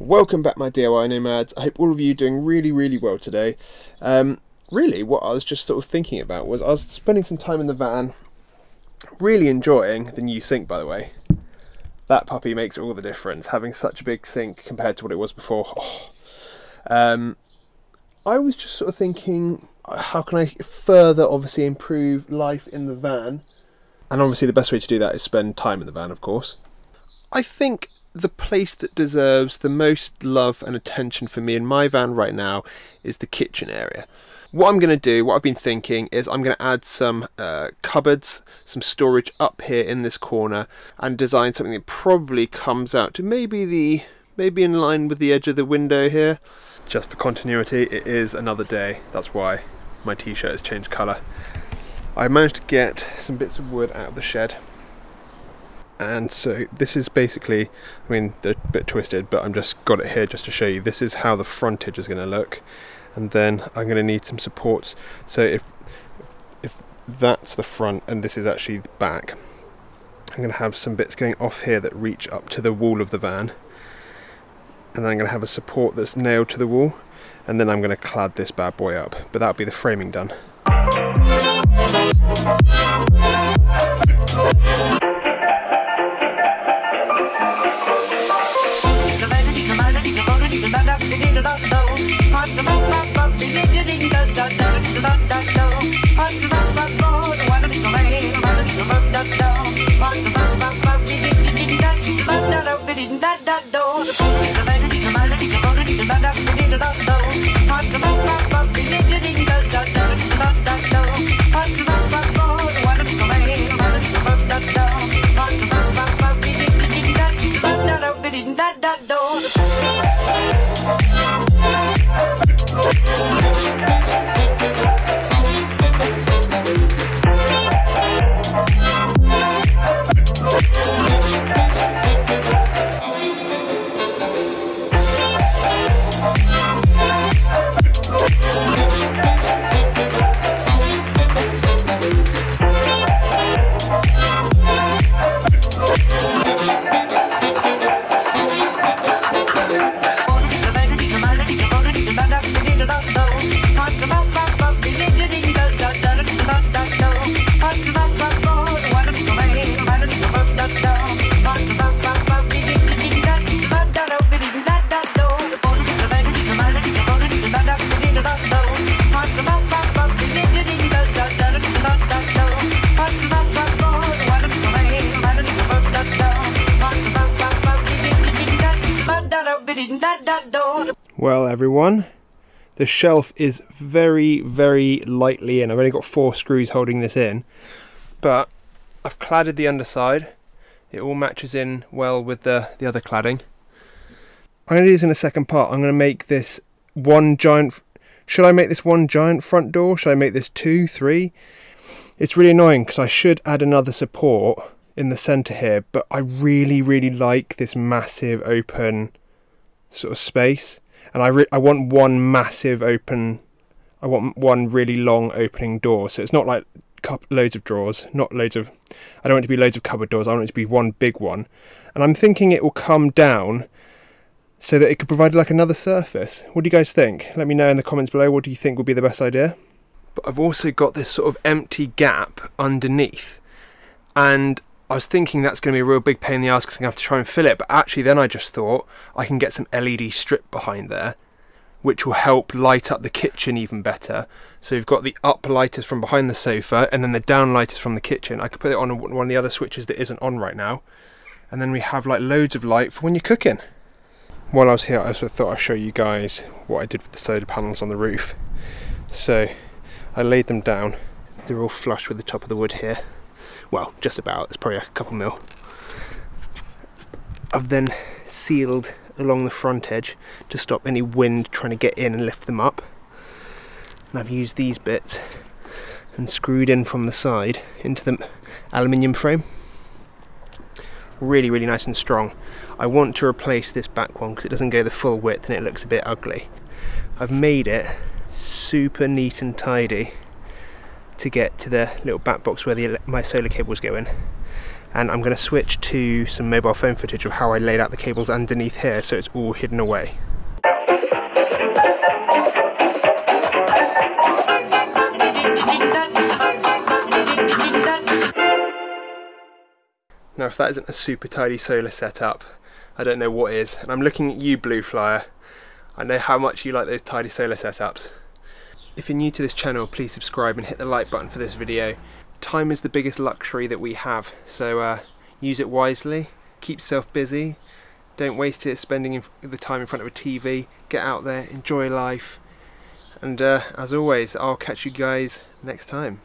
Welcome back, my DIY nomads. I hope all of you are doing really well today. Really what I was just sort of thinking about was I was spending some time in the van, really enjoying the new sink, by the way. That puppy makes all the difference, having such a big sink compared to what it was before. I was just sort of thinking, how can I further obviously improve life in the van? And obviously the best way to do that is spend time in the van, of course. I think the place that deserves the most love and attention for me in my van right now is the kitchen area. What I'm going to do, what I've been thinking, is I'm going to add some cupboards, some storage up here in this corner, and design something that probably comes out to maybe in line with the edge of the window here. Just for continuity, it is another day. That's why my t-shirt has changed colour. I managed to get some bits of wood out of the shed. And so this is basically, I mean, they're a bit twisted, but I'm just got it here just to show you. This is how the frontage is going to look. And then I'm going to need some supports. So if that's the front and this is actually the back, I'm going to have some bits going off here that reach up to the wall of the van. And then I'm going to have a support that's nailed to the wall. And then I'm going to clad this bad boy up. But that'll be the framing done. Well everyone, the shelf is very lightly in. I've only got 4 screws holding this in, but I've cladded the underside. It all matches in well with the other cladding. I'm going to do this in a second part. I'm going to make this one giant... Should I make this one giant front door? Should I make this 2, 3? It's really annoying because I should add another support in the centre here, but I really like this massive open sort of space. And I want one massive open, I want one really long opening door. So it's not like loads of drawers, not loads of, I don't want it to be loads of cupboard doors, I want it to be one big one. And I'm thinking it will come down so that it could provide like another surface. What do you guys think? Let me know in the comments below, what do you think would be the best idea? But I've also got this sort of empty gap underneath. And I was thinking that's going to be a real big pain in the arse because I'm going to have to try and fill it, but actually then I just thought I can get some LED strip behind there which will help light up the kitchen even better. So you've got the up lighters from behind the sofa and then the down lighters from the kitchen. I could put it on one of the other switches that isn't on right now, and then we have like loads of light for when you're cooking. While I was here I also thought I'd show you guys what I did with the solar panels on the roof. So I laid them down, they're all flush with the top of the wood here. Well, just about, it's probably a couple mil. I've then sealed along the front edge to stop any wind trying to get in and lift them up. And I've used these bits and screwed in from the side into the aluminium frame. Really, really nice and strong. I want to replace this back one because it doesn't go the full width and it looks a bit ugly. I've made it super neat and tidy to get to the little back box where my solar cables go in. And I'm going to switch to some mobile phone footage of how I laid out the cables underneath here so it's all hidden away. Now if that isn't a super tidy solar setup, I don't know what is. And I'm looking at you, Blue Flyer. I know how much you like those tidy solar setups. If you're new to this channel, please subscribe and hit the like button for this video. Time is the biggest luxury that we have, so use it wisely, keep yourself busy, don't waste it spending the time in front of a TV, get out there, enjoy life, and as always, I'll catch you guys next time.